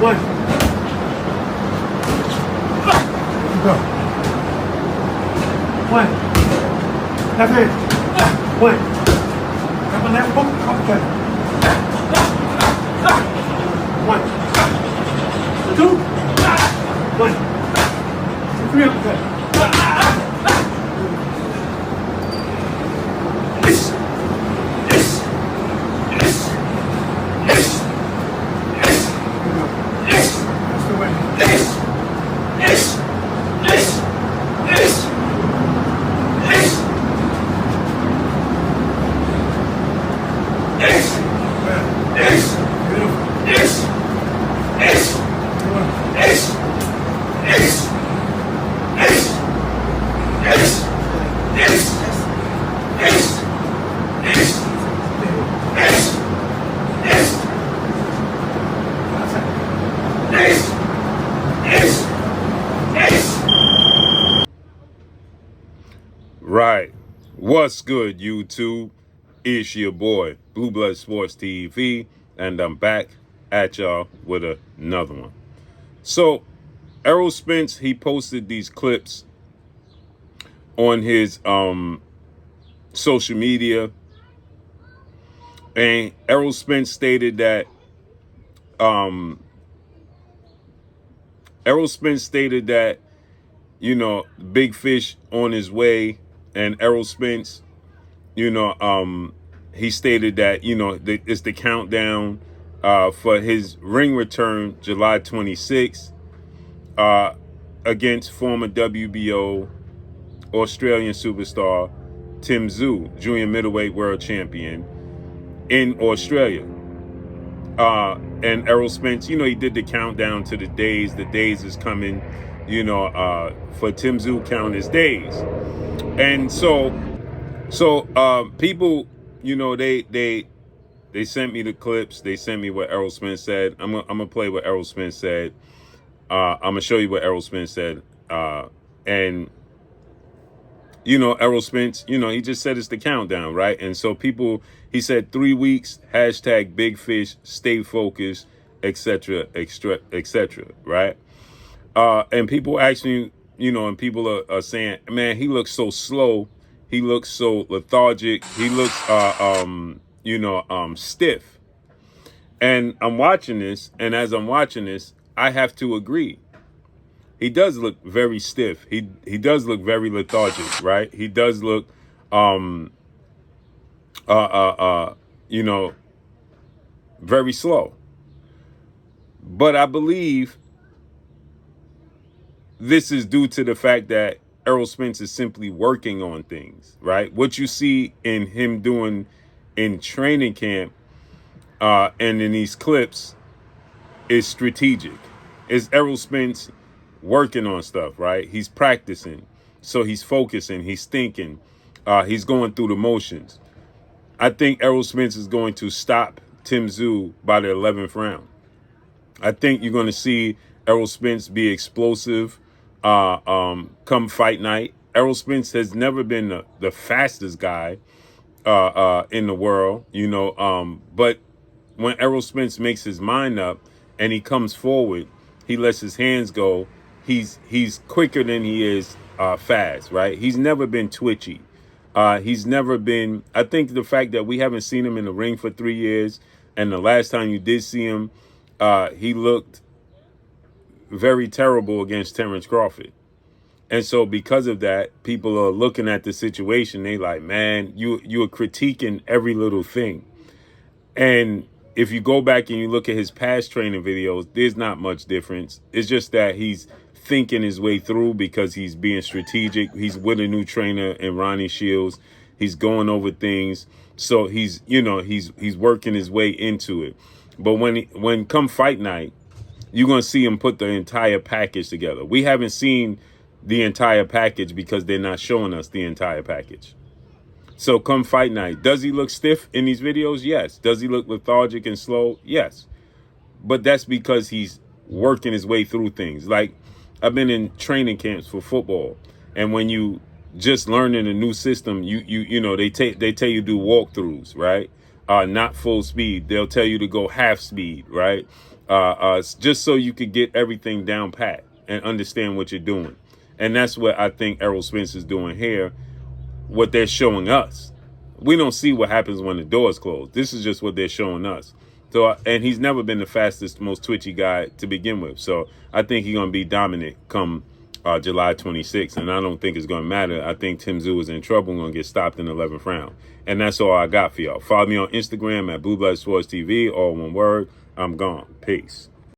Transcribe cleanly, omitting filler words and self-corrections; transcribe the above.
One. Go. One. Left hand. One. Have a left hook. Okay. One. Two. One. Two, three. Okay. Right. What's good, YouTube? It's your boy, Blue Blood Sports TV, and I'm back at y'all with another one. So, Errol Spence, he posted these clips on his social media, and Errol Spence stated that Big Fish on his way. And Errol Spence, he stated that, it's the countdown for his ring return July 26th against former WBO Australian superstar Tszyu, junior middleweight world champion in Australia. And Errol Spence, he did the countdown to the days. The days is coming, for Tszyu count his days. And so people, they sent me the clips. They sent me what Errol Spence said. I'm gonna play what Errol Spence said. I'm gonna show you what Errol Spence said. And Errol Spence, he just said it's the countdown, right? And so people, he said 3 weeks, hashtag Big Fish, stay focused, etc., right? And people actually, and people are saying, man, he looks so slow. He looks so lethargic. He looks, stiff. And I'm watching this, and as I'm watching this, I have to agree. He does look very stiff. He does look very lethargic, right? He does look, very slow. But I believe this is due to the fact that Errol Spence is simply working on things, right? What you see in him doing in training camp and in these clips is strategic. It's Errol Spence working on stuff, right? He's practicing. So he's focusing, he's thinking, he's going through the motions. I think Errol Spence is going to stop Tszyu by the 11th round. I think you're going to see Errol Spence be explosive come fight night. Errol Spence has never been the fastest guy in the world, but when Errol Spence makes his mind up and he comes forward, he lets his hands go. He's quicker than he is fast, right? He's never been twitchy. He's never been, I think the fact that we haven't seen him in the ring for 3 years, and the last time you did see him, he looked very terrible against Terrence Crawford. And so because of that, people are looking at the situation. They like, man, you are critiquing every little thing. And if you go back and you look at his past training videos, there's not much difference. It's just that he's thinking his way through because he's being strategic. He's with a new trainer in Ronnie Shields. He's going over things. So he's working his way into it. But when come fight night, you're going to see him put the entire package together. We haven't seen the entire package because they're not showing us the entire package. So come fight night, does he look stiff in these videos? Yes. Does he look lethargic and slow? Yes. But that's because he's working his way through things. Like, I've been in training camps for football, and when you just learning a new system, they tell you do walkthroughs, right? not full speed. They'll tell you to go half speed, right? Just so you could get everything down pat and understand what you're doing. And that's what I think Errol Spence is doing here, what they're showing us. We don't see what happens when the doors close. This is just what they're showing us. So, and he's never been the fastest, most twitchy guy to begin with. So I think he's going to be dominant come July 26th. And I don't think it's going to matter. I think Tszyu is in trouble and going to get stopped in the 11th round. And that's all I got for y'all. Follow me on Instagram at Blue Blood Sports TV, all one word. I'm gone. Peace.